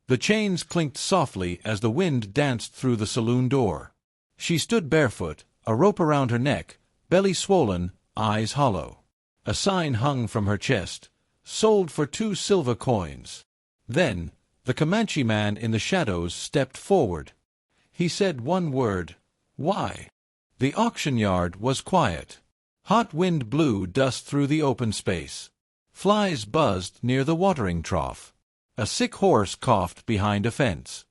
The chains clinked softly as the wind danced through the saloon door. She stood barefoot, a rope around her neck, belly swollen, eyes hollow. A sign hung from her chest, "Sold for 2 silver coins." Then, the Comanche man in the shadows stepped forward. He said one word, "Why?" The auction yard was quiet. Hot wind blew dust through the open space. Flies buzzed near the watering trough. A sick horse coughed behind a fence.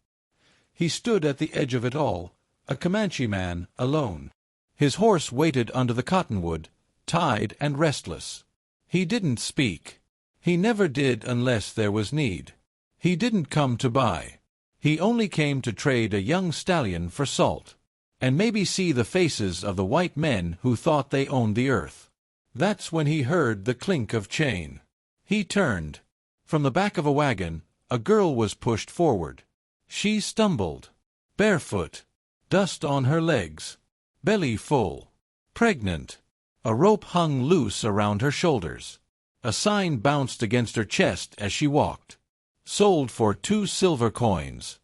He stood at the edge of it all, a Comanche man, alone. His horse waited under the cottonwood, tied and restless. He didn't speak. He never did unless there was need. He didn't come to buy. He only came to trade a young stallion for salt, and maybe see the faces of the white men who thought they owned the earth. That's when he heard the clink of chain. He turned. From the back of a wagon, a girl was pushed forward. She stumbled. Barefoot. Dust on her legs. Belly full. Pregnant. A rope hung loose around her shoulders. A sign bounced against her chest as she walked. "Sold for 2 silver coins."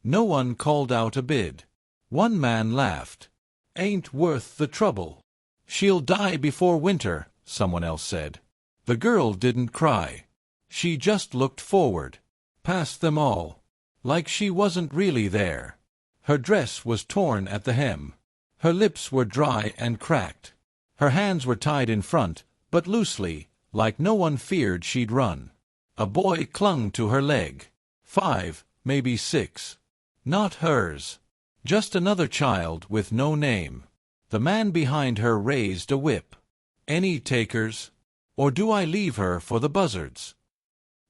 No one called out a bid. One man laughed. "Ain't worth the trouble." "She'll die before winter," someone else said. The girl didn't cry. She just looked forward, past them all, like she wasn't really there. Her dress was torn at the hem. Her lips were dry and cracked. Her hands were tied in front, but loosely, like no one feared she'd run. A boy clung to her leg. 5, maybe 6. Not hers. Just another child with no name. The man behind her raised a whip. "Any takers? Or do I leave her for the buzzards?"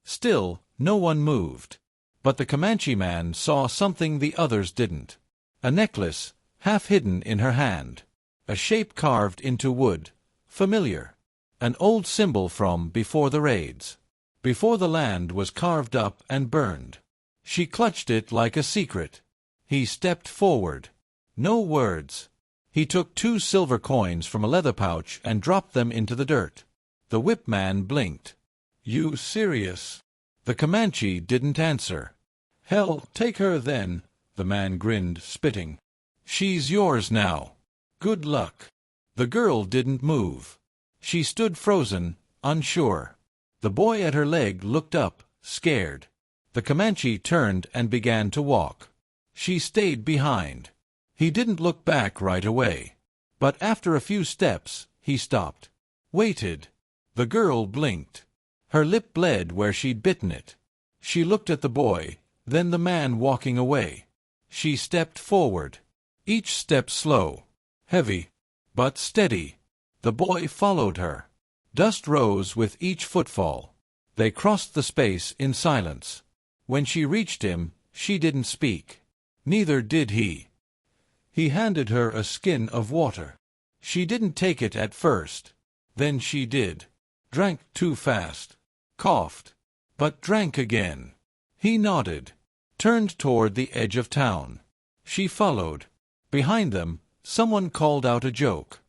Still, no one moved. But the Comanche man saw something the others didn't. A necklace, half hidden in her hand. A shape carved into wood. Familiar. An old symbol from before the raids. Before the land was carved up and burned. She clutched it like a secret. He stepped forward. No words. He took 2 silver coins from a leather pouch and dropped them into the dirt. The whip man blinked. "You serious?" The Comanche didn't answer. "Hell, take her then," the man grinned, spitting. "She's yours now. Good luck." The girl didn't move. She stood frozen, unsure. The boy at her leg looked up, scared. The Comanche turned and began to walk. She stayed behind. He didn't look back right away. But after a few steps, he stopped. Waited. The girl blinked. Her lip bled where she'd bitten it. She looked at the boy, then the man walking away. She stepped forward. Each step slow, heavy, but steady. The boy followed her. Dust rose with each footfall. They crossed the space in silence. When she reached him, she didn't speak. Neither did he. He handed her a skin of water. She didn't take it at first. Then she did. Drank too fast. Coughed. But drank again. He nodded. Turned toward the edge of town. She followed. Behind them, someone called out a joke.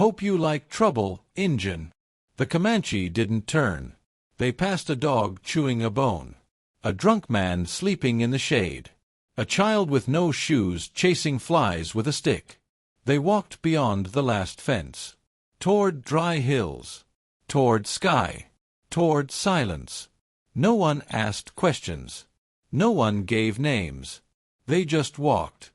"Hope you like trouble, Injun." The Comanche didn't turn. They passed a dog chewing a bone. A drunk man sleeping in the shade. A child with no shoes chasing flies with a stick. They walked beyond the last fence. Toward dry hills. Toward sky. Toward silence. No one asked questions. No one gave names. They just walked.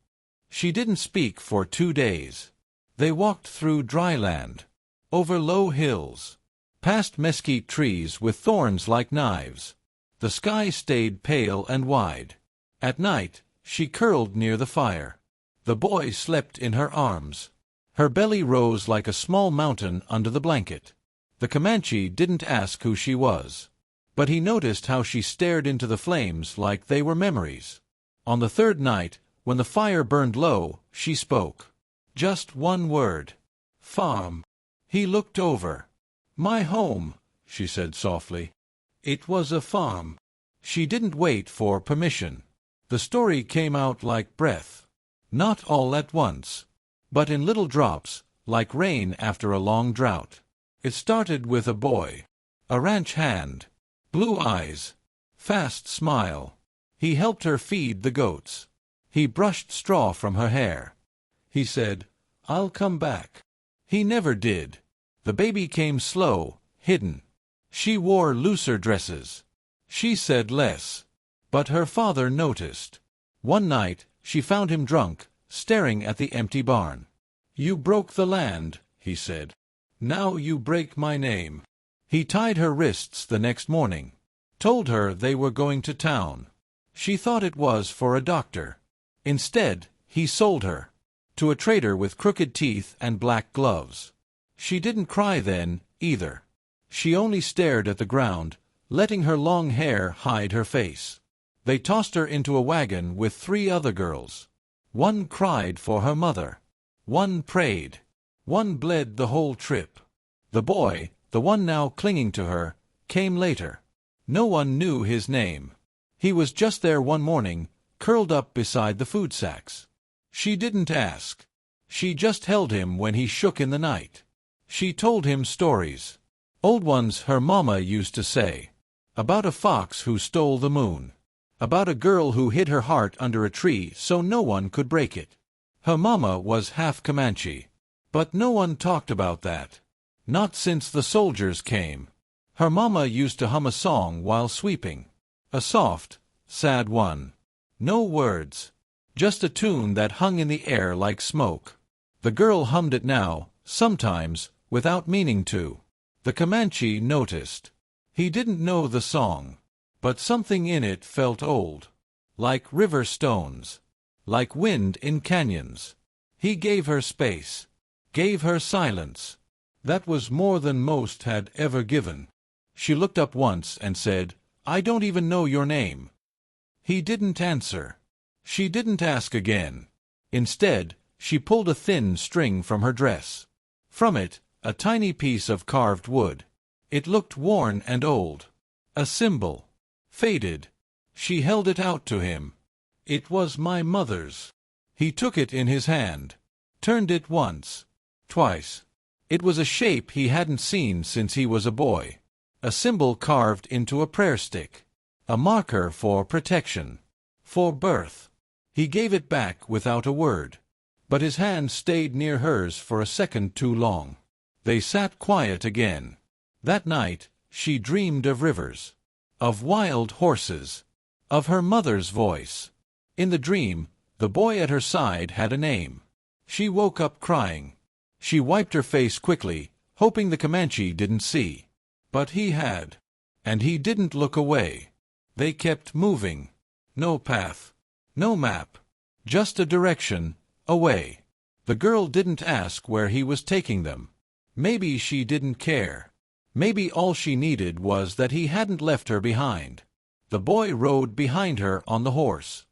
She didn't speak for 2 days. They walked through dry land. Over low hills. Past mesquite trees with thorns like knives. The sky stayed pale and wide. At night, she curled near the fire. The boy slept in her arms. Her belly rose like a small mountain under the blanket. The Comanche didn't ask who she was. But he noticed how she stared into the flames like they were memories. On the 3rd night, when the fire burned low, she spoke. Just one word. "Farm." He looked over. "My home," she said softly. It was a farm. She didn't wait for permission. The story came out like breath. Not all at once, but in little drops, like rain after a long drought. It started with a boy. A ranch hand. Blue eyes. Fast smile. He helped her feed the goats. He brushed straw from her hair. He said, "I'll come back." He never did. The baby came slow, hidden. She wore looser dresses. She said less. But her father noticed. One night, she found him drunk, staring at the empty barn. "You broke the land," he said. "Now you break my name." He tied her wrists the next morning. Told her they were going to town. She thought it was for a doctor. Instead, he sold her. To a trader with crooked teeth and black gloves. She didn't cry then, either. She only stared at the ground, letting her long hair hide her face. They tossed her into a wagon with 3 other girls. One cried for her mother. One prayed. One bled the whole trip. The boy, the one now clinging to her, came later. No one knew his name. He was just there one morning, curled up beside the food sacks. She didn't ask. She just held him when he shook in the night. She told him stories. Old ones her mama used to say. About a fox who stole the moon. About a girl who hid her heart under a tree so no one could break it. Her mama was half Comanche. But no one talked about that. Not since the soldiers came. Her mama used to hum a song while sweeping. A soft, sad one. No words. Just a tune that hung in the air like smoke. The girl hummed it now, sometimes, without meaning to. The Comanche noticed. He didn't know the song. But something in it felt old. Like river stones. Like wind in canyons. He gave her space. Gave her silence. That was more than most had ever given. She looked up once and said, "I don't even know your name." He didn't answer. She didn't ask again. Instead, she pulled a thin string from her dress. From it, a tiny piece of carved wood. It looked worn and old. A symbol. Faded. She held it out to him. "It was my mother's." He took it in his hand. Turned it once. Twice. It was a shape he hadn't seen since he was a boy. A symbol carved into a prayer stick. A marker for protection. For birth. He gave it back without a word. But his hand stayed near hers for a second too long. They sat quiet again. That night, she dreamed of rivers. Of wild horses. Of her mother's voice. In the dream, the boy at her side had a name. She woke up crying. She wiped her face quickly, hoping the Comanche didn't see. But he had. And he didn't look away. They kept moving. No path. No map. Just a direction, away. The girl didn't ask where he was taking them. Maybe she didn't care. Maybe all she needed was that he hadn't left her behind. The boy rode behind her on the horse.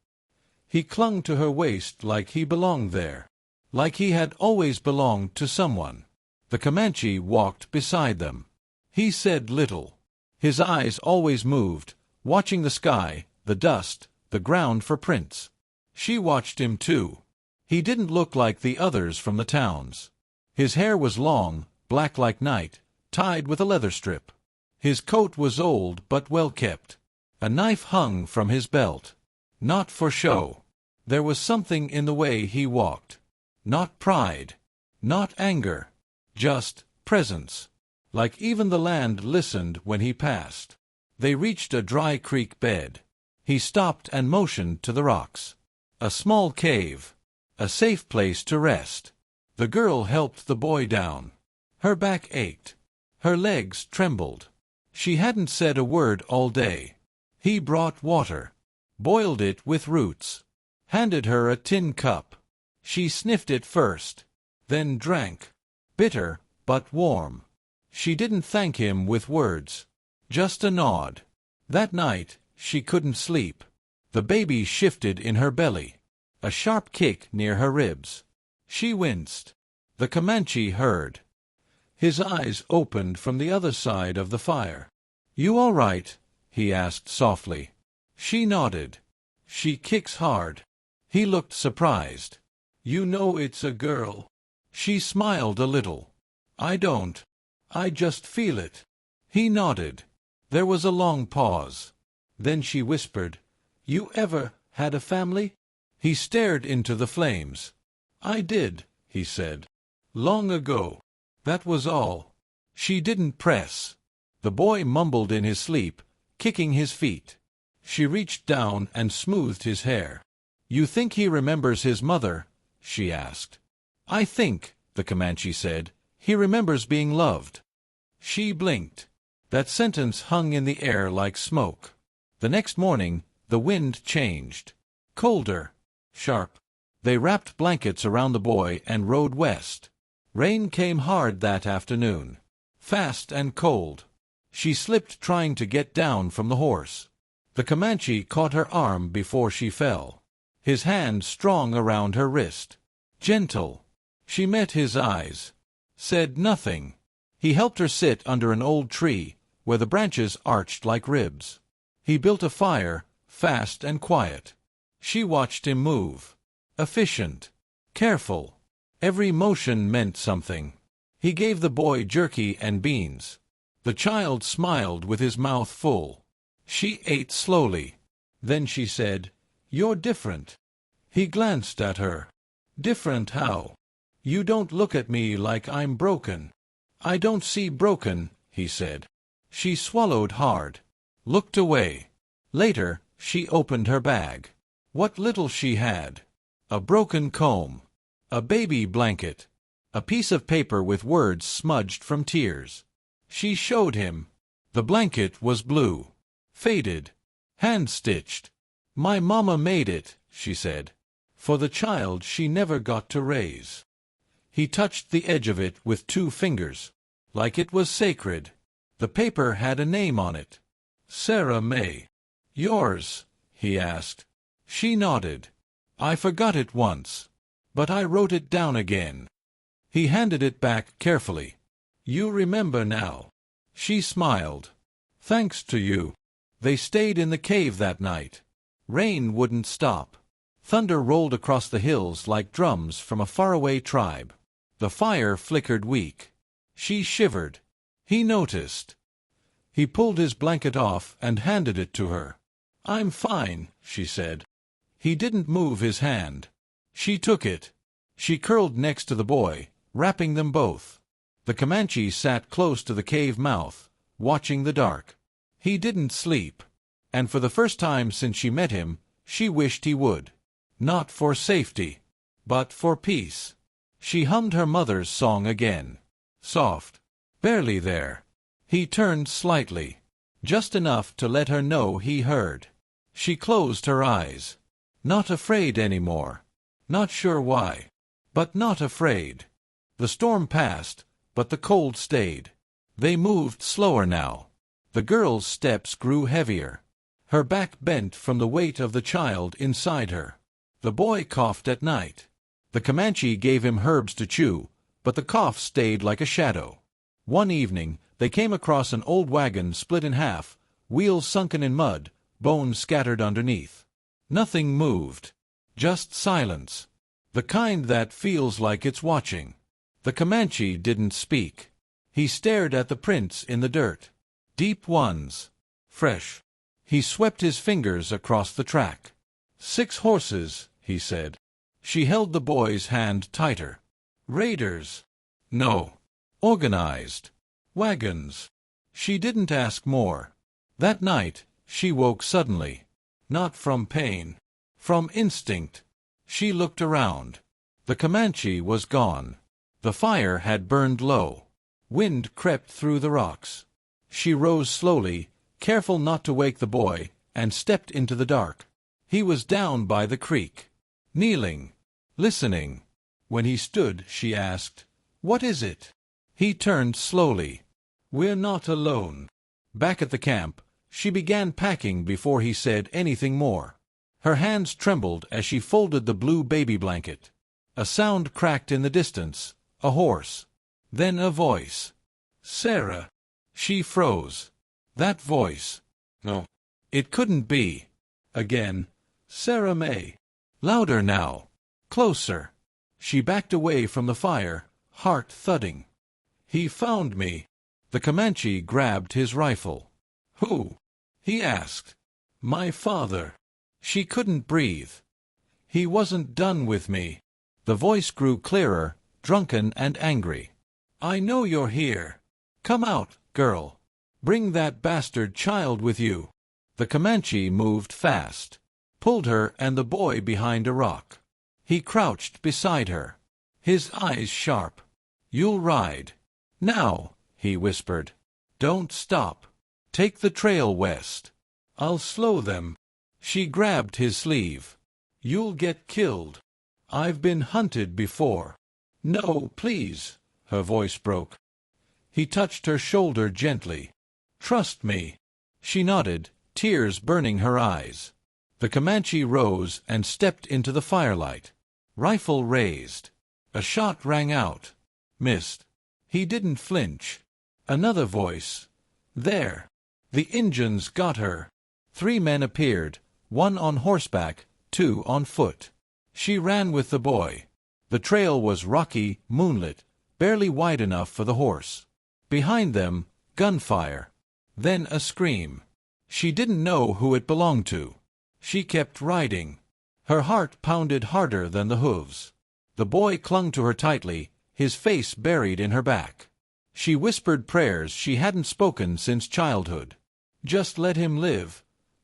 He clung to her waist like he belonged there. Like he had always belonged to someone. The Comanche walked beside them. He said little. His eyes always moved, watching the sky, the dust, the ground for prints. She watched him too. He didn't look like the others from the towns. His hair was long, black like night, tied with a leather strip. His coat was old but well kept. A knife hung from his belt. Not for show. There was something in the way he walked. Not pride. Not anger. Just presence. Like even the land listened when he passed. They reached a dry creek bed. He stopped and motioned to the rocks. A small cave. A safe place to rest. The girl helped the boy down. Her back ached. Her legs trembled. She hadn't said a word all day. He brought water. Boiled it with roots. Handed her a tin cup. She sniffed it first. Then drank. Bitter, but warm. She didn't thank him with words. Just a nod. That night, she couldn't sleep. The baby shifted in her belly. A sharp kick near her ribs. She winced. The Comanche heard. His eyes opened from the other side of the fire. "You all right?" he asked softly. She nodded. "She kicks hard." He looked surprised. "You know it's a girl." She smiled a little. "I don't. I just feel it." He nodded. There was a long pause. Then she whispered, You ever had a family? He stared into the flames. I did, he said. Long ago. That was all. She didn't press. The boy mumbled in his sleep, kicking his feet. She reached down and smoothed his hair. You think he remembers his mother? She asked. I think, the Comanche said, he remembers being loved. She blinked. That sentence hung in the air like smoke. The next morning, the wind changed. Colder. Sharp. They wrapped blankets around the boy and rode west. Rain came hard that afternoon. Fast and cold. She slipped trying to get down from the horse. The Comanche caught her arm before she fell. His hand strong around her wrist. Gentle. She met his eyes. Said nothing. He helped her sit under an old tree, where the branches arched like ribs. He built a fire, fast and quiet. She watched him move. Efficient. Careful. Every motion meant something. He gave the boy jerky and beans. The child smiled with his mouth full. She ate slowly. Then she said, You're different. He glanced at her. Different how? You don't look at me like I'm broken. I don't see broken, he said. She swallowed hard. Looked away. Later, she opened her bag. What little she had. A broken comb. A baby blanket. A piece of paper with words smudged from tears. She showed him. The blanket was blue. Faded. Hand-stitched. My mama made it, she said. For the child she never got to raise. He touched the edge of it with 2 fingers. Like it was sacred. The paper had a name on it. Sarah May. Yours? He asked. She nodded. I forgot it once. But I wrote it down again. He handed it back carefully. You remember now. She smiled. Thanks to you. They stayed in the cave that night. Rain wouldn't stop. Thunder rolled across the hills like drums from a faraway tribe. The fire flickered weak. She shivered. He noticed. He pulled his blanket off and handed it to her. I'm fine, she said. He didn't move his hand. She took it. She curled next to the boy, wrapping them both. The Comanche sat close to the cave mouth, watching the dark. He didn't sleep. And for the first time since she met him, she wished he would. Not for safety, but for peace. She hummed her mother's song again. Soft. Barely there. He turned slightly. Just enough to let her know he heard. She closed her eyes. Not afraid anymore. Not sure why. But not afraid. The storm passed, but the cold stayed. They moved slower now. The girl's steps grew heavier. Her back bent from the weight of the child inside her. The boy coughed at night. The Comanche gave him herbs to chew, but the cough stayed like a shadow. One evening, they came across an old wagon split in half, wheels sunken in mud, bones scattered underneath. Nothing moved. Just silence. The kind that feels like it's watching. The Comanche didn't speak. He stared at the prints in the dirt. Deep ones. Fresh. He swept his fingers across the track. 6 horses, he said. She held the boy's hand tighter. Raiders. No. Organized. Wagons. She didn't ask more. That night, she woke suddenly. Not from pain. From instinct. She looked around. The Comanche was gone. The fire had burned low. Wind crept through the rocks. She rose slowly, careful not to wake the boy, and stepped into the dark. He was down by the creek. Kneeling. Listening. When he stood, she asked, "What is it?" He turned slowly. "We're not alone." Back at the camp, she began packing before he said anything more. Her hands trembled as she folded the blue baby blanket. A sound cracked in the distance, a horse. Then a voice. "Sarah." She froze. That voice. No. It couldn't be. Again. "Sarah May." Louder now. Closer. She backed away from the fire, heart thudding. "He found me." The Comanche grabbed his rifle. "Who?" he asked. "My father." She couldn't breathe. He wasn't done with me. The voice grew clearer, drunken and angry. I know you're here. Come out, girl. Bring that bastard child with you. The Comanche moved fast, pulled her and the boy behind a rock. He crouched beside her, his eyes sharp. You'll ride. Now, he whispered. Don't stop. Take the trail west. I'll slow them. She grabbed his sleeve. You'll get killed. I've been hunted before. No, please, her voice broke. He touched her shoulder gently. Trust me. She nodded, tears burning her eyes. The Comanche rose and stepped into the firelight. Rifle raised. A shot rang out. Missed. He didn't flinch. Another voice. There. The Injuns got her. 3 men appeared, 1 on horseback, 2 on foot. She ran with the boy. The trail was rocky, moonlit, barely wide enough for the horse. Behind them, gunfire. Then a scream. She didn't know who it belonged to. She kept riding. Her heart pounded harder than the hooves. The boy clung to her tightly, his face buried in her back. She whispered prayers she hadn't spoken since childhood. Just let him live.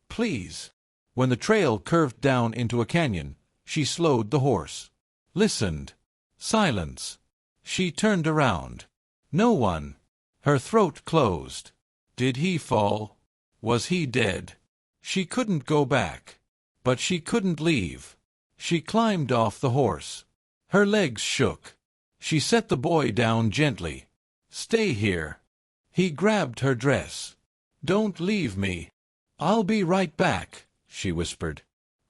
Please. When the trail curved down into a canyon, she slowed the horse. Listened. Silence. She turned around. No one. Her throat closed. Did he fall? Was he dead? She couldn't go back. But she couldn't leave. She climbed off the horse. Her legs shook. She set the boy down gently. Stay here. He grabbed her dress. Don't leave me. I'll be right back, she whispered.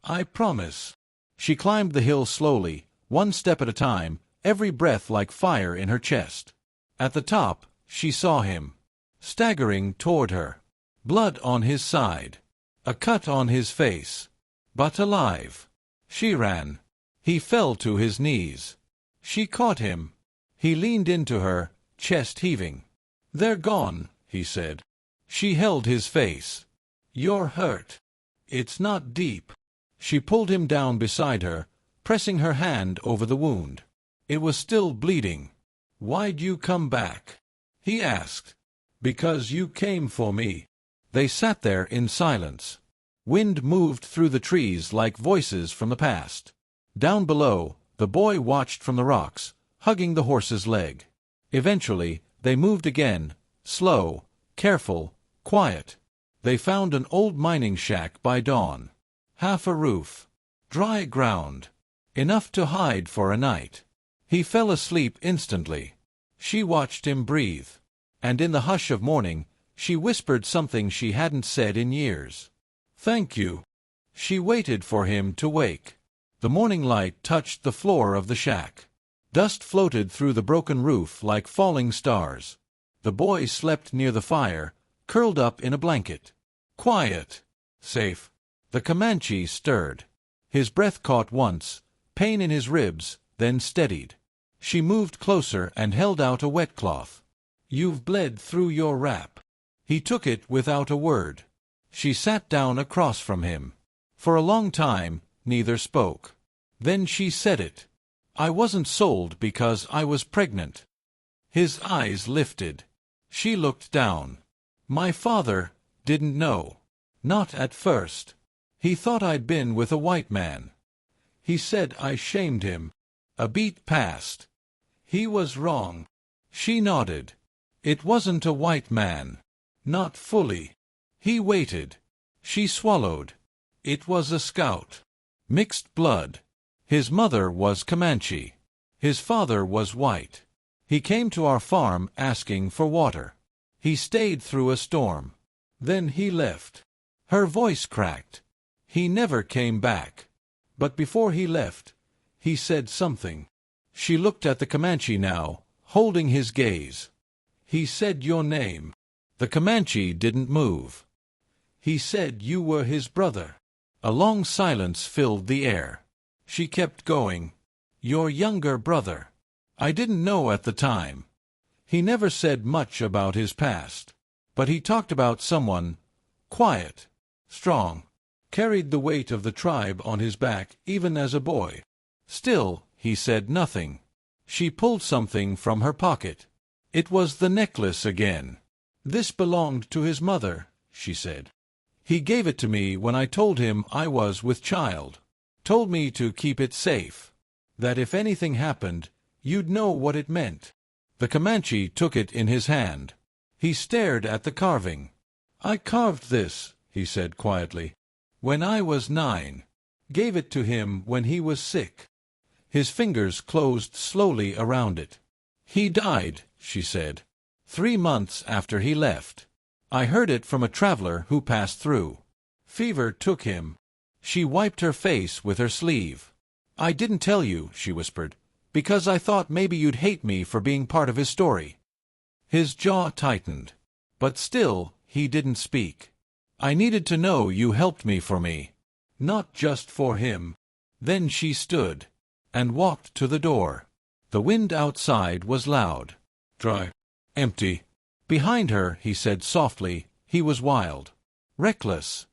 I promise. She climbed the hill slowly, 1 step at a time, every breath like fire in her chest. At the top, she saw him, staggering toward her. Blood on his side. A cut on his face. But alive. She ran. He fell to his knees. She caught him. He leaned into her, chest heaving. They're gone, he said. She held his face. You're hurt. It's not deep. She pulled him down beside her, pressing her hand over the wound. It was still bleeding. Why'd you come back? He asked. Because you came for me. They sat there in silence. Wind moved through the trees like voices from the past. Down below, the boy watched from the rocks, hugging the horse's leg. Eventually, they moved again, slow, careful, quiet. They found an old mining shack by dawn. Half a roof. Dry ground. Enough to hide for a night. He fell asleep instantly. She watched him breathe. And in the hush of morning, she whispered something she hadn't said in years. Thank you. She waited for him to wake. The morning light touched the floor of the shack. Dust floated through the broken roof like falling stars. The boy slept near the fire, curled up in a blanket. Quiet. Safe. The Comanche stirred. His breath caught once, pain in his ribs, then steadied. She moved closer and held out a wet cloth. You've bled through your wrap. He took it without a word. She sat down across from him. For a long time, neither spoke. Then she said it. I wasn't sold because I was pregnant. His eyes lifted. She looked down. My father didn't know. Not at first. He thought I'd been with a white man. He said I shamed him. A beat passed. He was wrong. She nodded. It wasn't a white man. Not fully. He waited. She swallowed. It was a scout. Mixed blood. His mother was Comanche. His father was white. He came to our farm asking for water. He stayed through a storm. Then he left. Her voice cracked. He never came back. But before he left, he said something. She looked at the Comanche now, holding his gaze. He said your name. The Comanche didn't move. He said you were his brother. A long silence filled the air. She kept going. Your younger brother. I didn't know at the time. He never said much about his past. But he talked about someone quiet, strong. carried the weight of the tribe on his back even as a boy. Still, he said nothing. She pulled something from her pocket. It was the necklace again. "This belonged to his mother," she said. "He gave it to me when I told him I was with child. Told me to keep it safe. That if anything happened, you'd know what it meant." The Comanche took it in his hand. He stared at the carving. "I carved this," he said quietly, "when I was 9. Gave it to him when he was sick." His fingers closed slowly around it. "He died," she said, 3 months after he left. I heard it from a traveler who passed through. Fever took him." She wiped her face with her sleeve. "I didn't tell you," she whispered, "because I thought maybe you'd hate me for being part of his story." His jaw tightened. But still, he didn't speak. "I needed to know you helped me for me. Not just for him." Then she stood and walked to the door. The wind outside was loud. "Dry. Empty." Behind her, he said softly, he was wild. Reckless.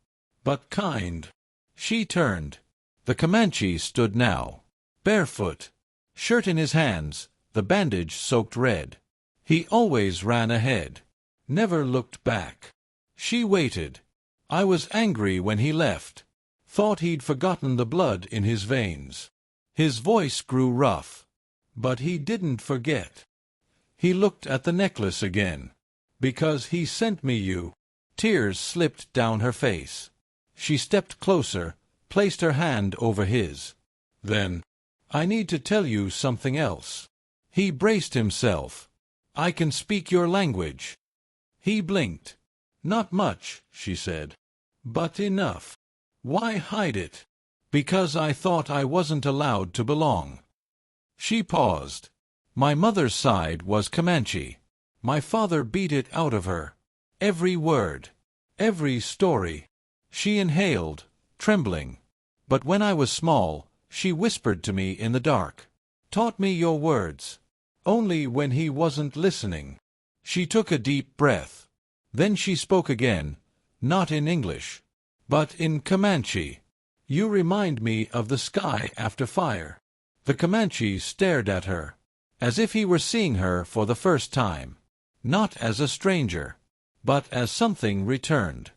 But kind. She turned. The Comanche stood now. Barefoot. Shirt in his hands, the bandage soaked red. He always ran ahead. Never looked back. She waited. "I was angry when he left. Thought he'd forgotten the blood in his veins." His voice grew rough. "But he didn't forget." He looked at the necklace again. "Because he sent me you." Tears slipped down her face. She stepped closer, placed her hand over his. "Then, I need to tell you something else." He braced himself. "I can speak your language." He blinked. "Not much," she said. "But enough." "Why hide it?" "Because I thought I wasn't allowed to belong." She paused. "My mother's side was Comanche. My father beat it out of her. Every word. Every story." She inhaled, trembling. "But when I was small, she whispered to me in the dark. Taught me your words. Only when he wasn't listening." She took a deep breath. Then she spoke again, not in English, but in Comanche. "You remind me of the sky after fire." The Comanche stared at her, as if he were seeing her for the first time. Not as a stranger, but as something returned.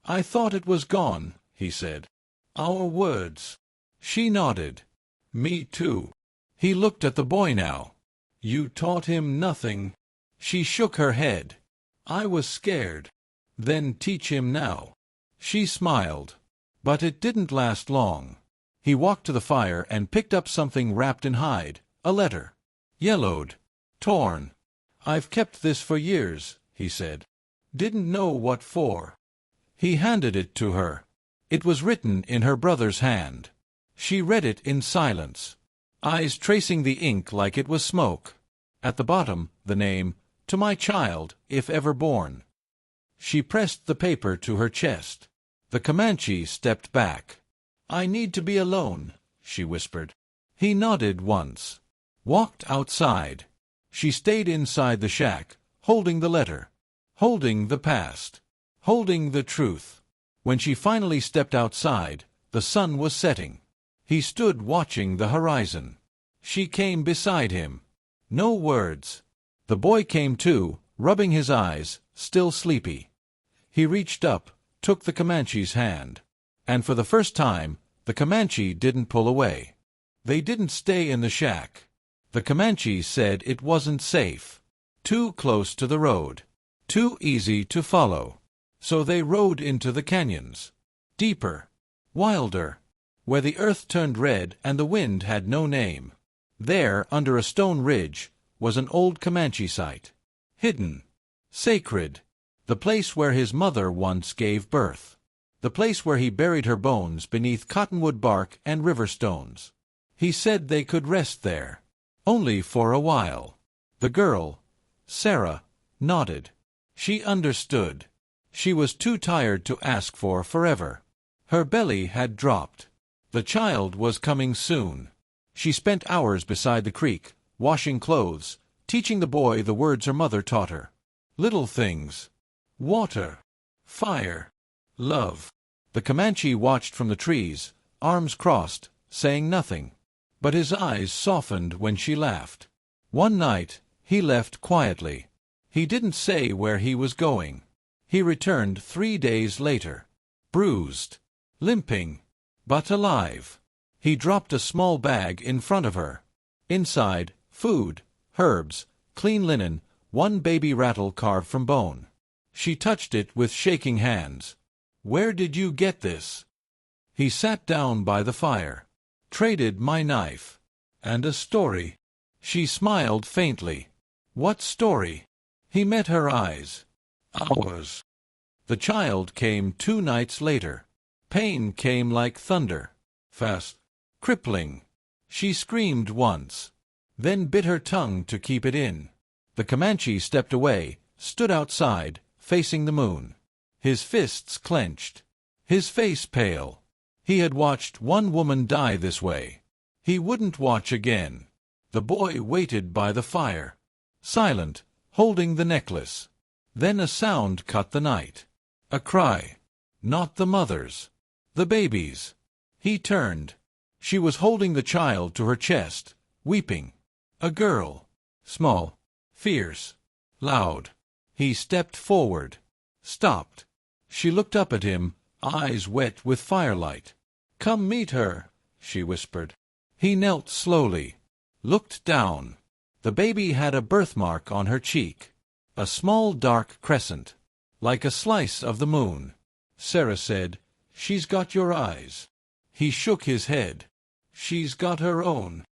"I thought it was gone," he said. "Our words." She nodded. "Me too." He looked at the boy now. "You taught him nothing." She shook her head. "I was scared." "Then teach him now." She smiled. But it didn't last long. He walked to the fire and picked up something wrapped in hide, a letter. Yellowed. Torn. "I've kept this for years," he said. "Didn't know what for." He handed it to her. It was written in her brother's hand. She read it in silence, eyes tracing the ink like it was smoke. At the bottom, the name, "To my child, if ever born." She pressed the paper to her chest. The Comanche stepped back. "I need to be alone," she whispered. He nodded once. Walked outside. She stayed inside the shack, holding the letter, holding the past, holding the truth. When she finally stepped outside, the sun was setting. He stood watching the horizon. She came beside him. No words. The boy came too, rubbing his eyes, still sleepy. He reached up, took the Comanche's hand. And for the first time, the Comanche didn't pull away. They didn't stay in the shack. The Comanche said it wasn't safe. Too close to the road. Too easy to follow. So they rode into the canyons. Deeper. Wilder. Where the earth turned red and the wind had no name. There, under a stone ridge, was an old Comanche site. Hidden. Sacred. The place where his mother once gave birth. The place where he buried her bones beneath cottonwood bark and river stones. He said they could rest there. Only for a while. The girl, Sarah, nodded. She understood. She was too tired to ask for forever. Her belly had dropped. The child was coming soon. She spent hours beside the creek, washing clothes, teaching the boy the words her mother taught her. Little things. Water. Fire. Love. The Comanche watched from the trees, arms crossed, saying nothing. But his eyes softened when she laughed. One night, he left quietly. He didn't say where he was going. He returned 3 days later. Bruised, limping, but alive. He dropped a small bag in front of her. Inside, food, herbs, clean linen, one baby rattle carved from bone. She touched it with shaking hands. "Where did you get this?" He sat down by the fire. "Traded my knife. And a story." She smiled faintly. "What story?" He met her eyes. "Ours." The child came 2 nights later. Pain came like thunder. Fast. Crippling. She screamed once, then bit her tongue to keep it in. The Comanche stepped away, stood outside, facing the moon. His fists clenched, his face pale. He had watched one woman die this way. He wouldn't watch again. The boy waited by the fire, silent, holding the necklace. Then a sound cut the night. A cry. Not the mother's. The baby's. He turned. She was holding the child to her chest, weeping. A girl. Small, fierce, loud. He stepped forward. Stopped. She looked up at him, eyes wet with firelight. "Come meet her," she whispered. He knelt slowly, looked down. The baby had a birthmark on her cheek, a small dark crescent, like a slice of the moon. Sarah said, "She's got your eyes." He shook his head. "She's got her own."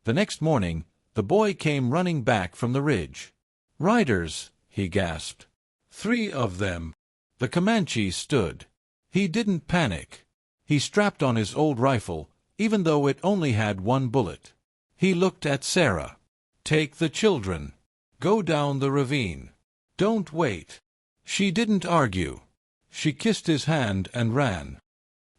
The next morning, the boy came running back from the ridge. "Riders," he gasped. 3 of them. The Comanche stood. He didn't panic. He strapped on his old rifle, even though it only had 1 bullet. He looked at Sarah. "Take the children. Go down the ravine. Don't wait." She didn't argue. She kissed his hand and ran.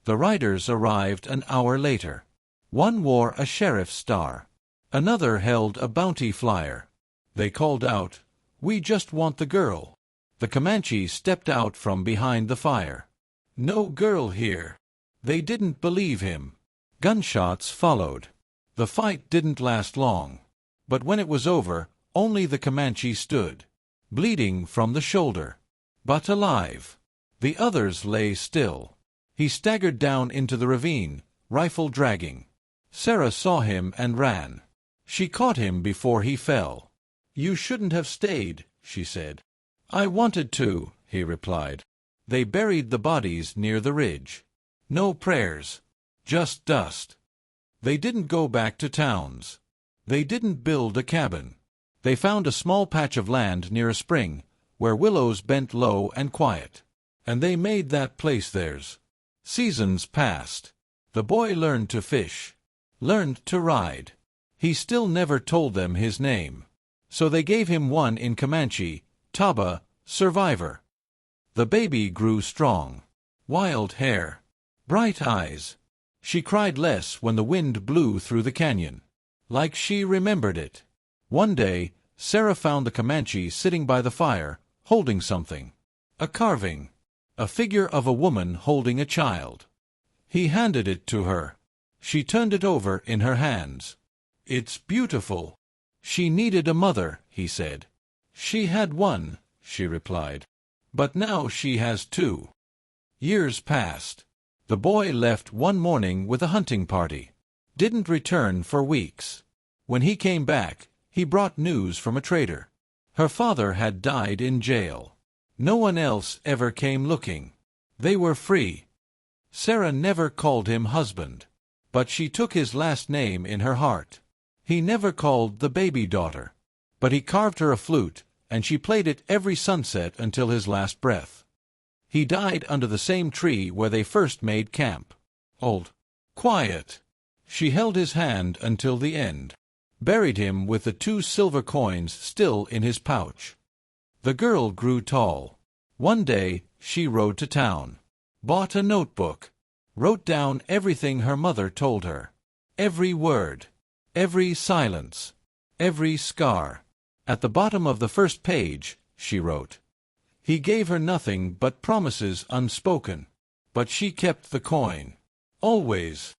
The riders arrived an hour later. One wore a sheriff's star. Another held a bounty flyer. They called out, "We just want the girl." The Comanche stepped out from behind the fire. "No girl here." They didn't believe him. Gunshots followed. The fight didn't last long. But when it was over, only the Comanche stood, bleeding from the shoulder, but alive. The others lay still. He staggered down into the ravine, rifle dragging. Sarah saw him and ran. She caught him before he fell. "You shouldn't have stayed," she said. "I wanted to," he replied. They buried the bodies near the ridge. No prayers, just dust. They didn't go back to towns. They didn't build a cabin. They found a small patch of land near a spring, where willows bent low and quiet. And they made that place theirs. Seasons passed. The boy learned to fish, learned to ride. He still never told them his name. So they gave him one in Comanche, Taba, survivor. The baby grew strong. Wild hair, bright eyes. She cried less when the wind blew through the canyon, like she remembered it. One day, Sarah found the Comanche sitting by the fire, holding something. A carving. A figure of a woman holding a child. He handed it to her. She turned it over in her hands. "It's beautiful." "She needed a mother," he said. "She had one," she replied. "But now she has 2. Years passed. The boy left one morning with a hunting party. Didn't return for weeks. When he came back, he brought news from a trader. Her father had died in jail. No one else ever came looking. They were free. Sarah never called him husband, but she took his last name in her heart. He never called the baby daughter, but he carved her a flute, and she played it every sunset until his last breath. He died under the same tree where they first made camp. Old, quiet. She held his hand until the end, buried him with the 2 silver coins still in his pouch. The girl grew tall. One day, she rode to town, bought a notebook, wrote down everything her mother told her. Every word, every silence, every scar. At the bottom of the first page, she wrote, "He gave her nothing but promises unspoken. But she kept the coin. Always.